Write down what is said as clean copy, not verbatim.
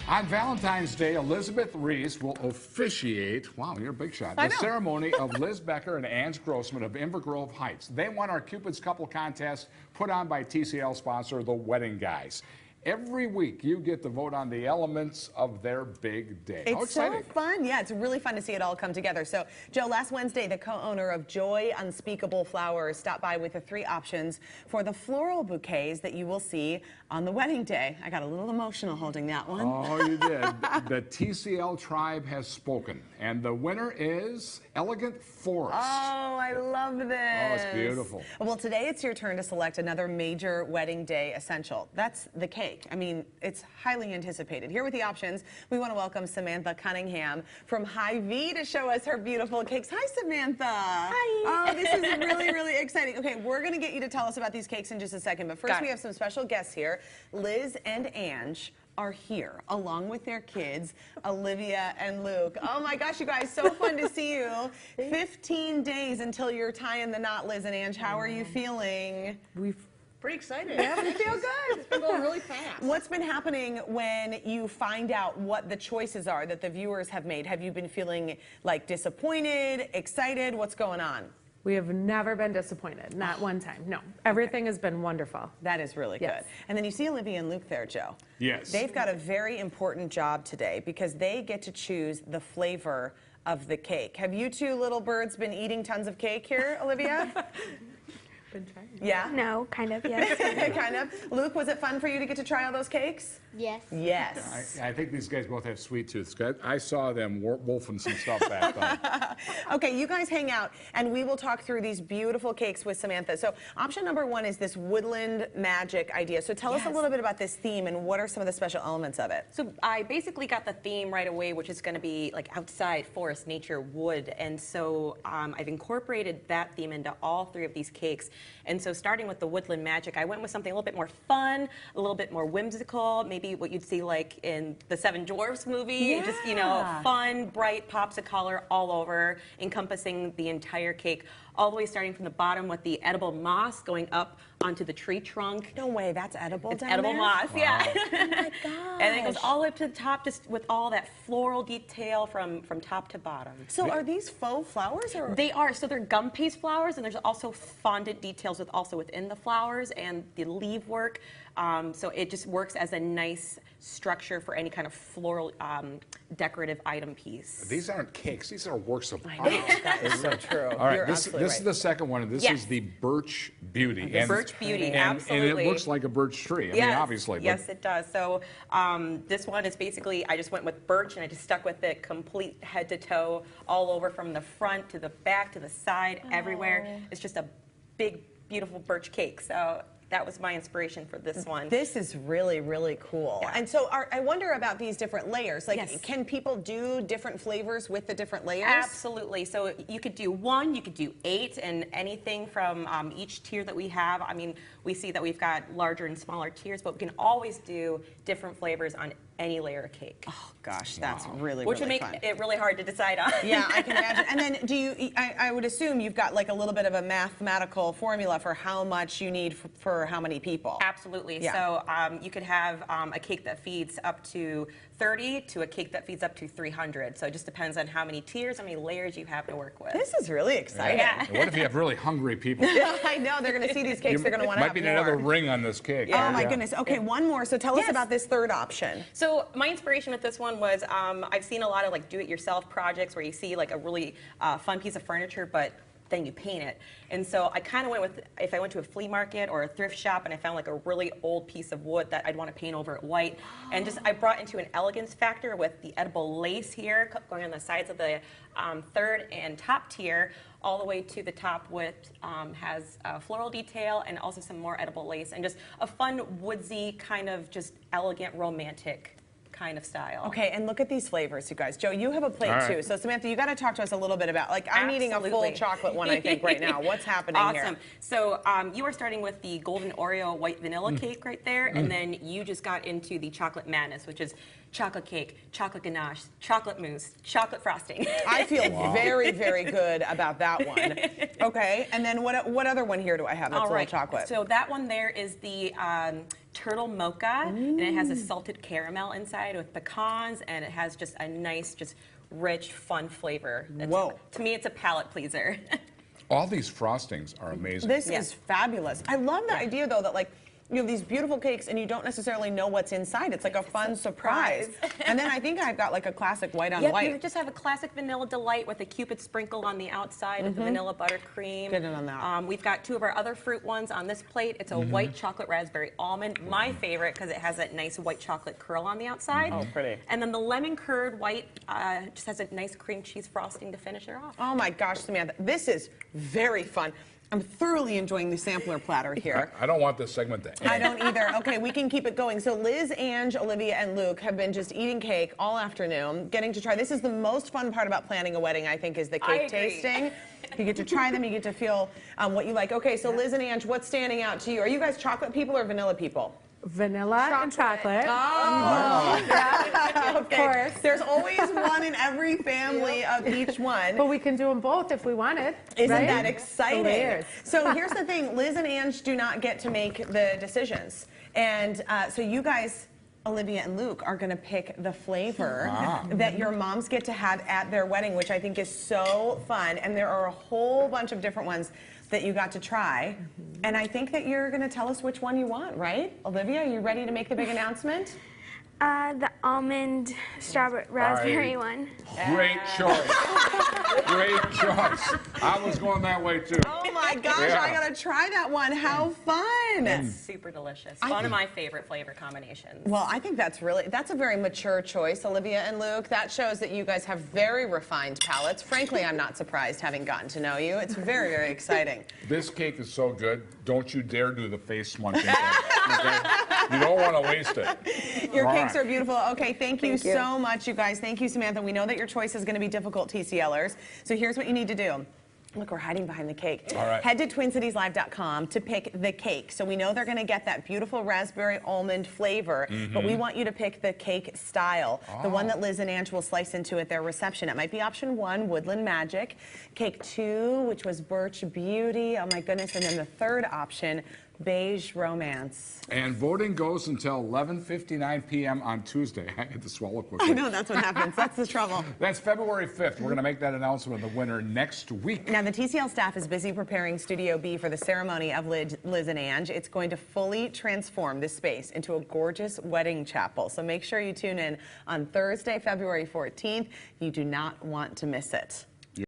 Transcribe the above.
On Valentine's Day, Elizabeth Reese will officiate, wow, you're a big shot, the ceremony of Liz Becker and Ange Grossman of Inver Grove Heights. They won our Cupid's Couple Contest put on by TCL sponsor, The Wedding Guys. Every week, you get to vote on the elements of their big day. How exciting. It's so fun. Yeah, it's really fun to see it all come together. So, Joe, last Wednesday, the co-owner of Joy Unspeakable Flowers stopped by with the 3 options for the floral bouquets that you will see on the wedding day. I got a little emotional holding that one. Oh, you did. The TCL tribe has spoken, and the winner is Elegant Forest. Oh, I love this. Oh, it's beautiful. Well, today it's your turn to select another major wedding day essential. That's the cake. I mean, it's highly anticipated. Here with the options, we want to welcome Samantha Cunningham from Hy-Vee to show us her beautiful cakes. Hi, Samantha. Hi. Oh, this is really, really exciting. Okay, we're going to get you to tell us about these cakes in just a second, but first we have some special guests here. Liz and Ange are here, along with their kids, Olivia and Luke. Oh my gosh, you guys, so fun to see you. 15 days until you're tying the knot, Liz and Ange. How are you feeling? Pretty excited. Yeah, I feel good. It's been going really fast. What's been happening when you find out what the choices are that the viewers have made? Have you been feeling like disappointed, excited? What's going on? We have never been disappointed, not one time. No, everything has been wonderful. That is really good. And then you see Olivia and Luke there, Joe. Yes. They've got a very important job today because they get to choose the flavor of the cake. Have you two little birds been eating tons of cake here, Olivia? Yeah? No, kind of, yes. Kind of. Luke, was it fun for you to get to try all those cakes? Yes. Yes. I think these guys both have sweet tooths. I saw them wolfing some stuff back then. Okay, you guys hang out, and we will talk through these beautiful cakes with Samantha. So option number 1 is this woodland magic idea. So tell us a little bit about this theme and what are some of the special elements of it? So I basically got the theme right away, which is going to be like outside, forest, nature, wood. And so I've incorporated that theme into all 3 of these cakes. And so starting with the woodland magic, I went with something a little bit more fun, a little bit more whimsical, maybe what you'd see like in the Seven Dwarfs movie. Yeah. Just, you know, fun, bright pops of color all over, encompassing the entire cake, all the way starting from the bottom with the edible moss going up onto the tree trunk. No way, that's edible It's down edible there? moss, yeah. Oh my gosh. And then it goes all the way up to the top, just with all that floral detail from top to bottom. So are these faux flowers? Or? They are. So they're gum paste flowers, and there's also fondant details also within the flowers and the leaf work. So it just works as a nice structure for any kind of floral decorative item piece. These aren't cakes. These are works of art. That is so true. All right, You're this is the second one, and this is the Birch Beauty. The Birch Beauty, absolutely. And it looks like a birch tree. I mean, obviously. Yes, it does. So this one is basically, I just went with birch, and I just stuck with it complete head to toe, all over from the front to the back to the side, everywhere. It's just a big, beautiful birch cake. So that was my inspiration for this one. This is really, really cool. Yeah. And so I wonder about these different layers. Like, can people do different flavors with the different layers? Absolutely. So you could do 1, you could do 8, and anything from each tier that we have. I mean, we see that we've got larger and smaller tiers, but we can always do different flavors on any layer of cake. Oh gosh, that's really, Which really would fun. make it really hard to decide on. Yeah, I can imagine. And then do you, I would assume you've got like a little bit of a mathematical formula for how much you need for how many people. Absolutely. Yeah. So you could have a cake that feeds up to 30 to a cake that feeds up to 300. So it just depends on how many tiers, how many layers you have to work with. This is really exciting. Yeah. What if you have really hungry people? I know, they're going to see these cakes, they're going to want to have Might be more. another ring on this cake. Oh my goodness. Okay, one more. So tell us about this third option. So my inspiration with this one was I've seen a lot of like do-it-yourself projects where you see like a really fun piece of furniture, but then you paint it. And so I kind of went with, if I went to a flea market or a thrift shop and I found like a really old piece of wood that I'd want to paint over it white, and just I brought into an elegance factor with the edible lace here going on the sides of the 3rd and top tier, all the way to the top with has floral detail and also some more edible lace, and just a fun woodsy kind of just elegant romantic kind of style. Okay, and look at these flavors, you guys. Joe, you have a plate too. So Samantha, you got to talk to us a little bit about, like, I'm eating a full chocolate one, I think, right now. What's happening here? Awesome. So you are starting with the golden Oreo white vanilla cake right there, and then you just got into the chocolate madness, which is chocolate cake, chocolate ganache, chocolate mousse, chocolate frosting. I feel very, very good about that one. Okay, and then what other one here do I have that's a little chocolate? So that one there is the turtle mocha, and it has a salted caramel inside with pecans, and it has just a nice, just rich, fun flavor. Whoa. To me, it's a palate pleaser. All these frostings are amazing. This is fabulous. I love the idea, though, that like you have these beautiful cakes and you don't necessarily know what's inside. It's like a fun surprise. And then I think I've got like a classic white on white. You just have a classic vanilla delight with a Cupid sprinkle on the outside with the vanilla buttercream. Get it on that. We've got two of our other fruit ones on this plate. It's a white chocolate raspberry almond, my favorite because it has that nice white chocolate curl on the outside. Oh, pretty. And then the lemon curd white just has a nice cream cheese frosting to finish it off. Oh my gosh, Samantha, this is very fun. I'm thoroughly enjoying the sampler platter here. I don't want this segment to end. I don't either. Okay, we can keep it going. So Liz, Ange, Olivia, and Luke have been just eating cake all afternoon, getting to try. This is the most fun part about planning a wedding, I think, is the cake tasting. You get to try them, you get to feel what you like. Okay, so Liz and Ange, what's standing out to you? Are you guys chocolate people or vanilla people? Vanilla and chocolate. Oh, Yeah, of course. There's always one in every family of each one. But we can do them both if we wanted. Isn't right? that exciting? The layers. So here's the thing, Liz and Ange do not get to make the decisions. And so you guys, Olivia and Luke, are gonna pick the flavor that your moms get to have at their wedding, which I think is so fun. And there are a whole bunch of different ones that you got to try. And I think that you're gonna tell us which one you want, right? Olivia, are you ready to make the big announcement? The almond strawberry raspberry one. Great choice. Great choice. I was going that way too. Oh my gosh, Yeah. I gotta try that one. How fun! Super delicious. One of my favorite flavor combinations. Well, I think that's a very mature choice, Olivia and Luke. That shows that you guys have very refined palates. Frankly, I'm not surprised having gotten to know you. It's very, very exciting. This cake is so good. Don't you dare do the face munching thing. Okay? You don't want to waste it. Your All cakes right. are beautiful. Okay, thank you so much, you guys. Thank you, Samantha. We know that your choice is going to be difficult, TCLers. So here's what you need to do. Look, we're hiding behind the cake. All right. Head to TwinCitiesLive.com to pick the cake. So we know they're going to get that beautiful raspberry almond flavor, but we want you to pick the cake style, the one that Liz and Ange will slice into at their reception. It might be option 1, Woodland Magic, cake 2, which was Birch Beauty, oh my goodness, and then the third option, Beige Romance. And voting goes until 11:59 p.m. on Tuesday. I had to swallow quickly. I know, that's what happens. That's the trouble. That's February 5th. We're going to make that announcement of the winner next week. Now, the TCL staff is busy preparing Studio B for the ceremony of Liz and Ange. It's going to fully transform this space into a gorgeous wedding chapel. So make sure you tune in on Thursday, February 14th. You do not want to miss it.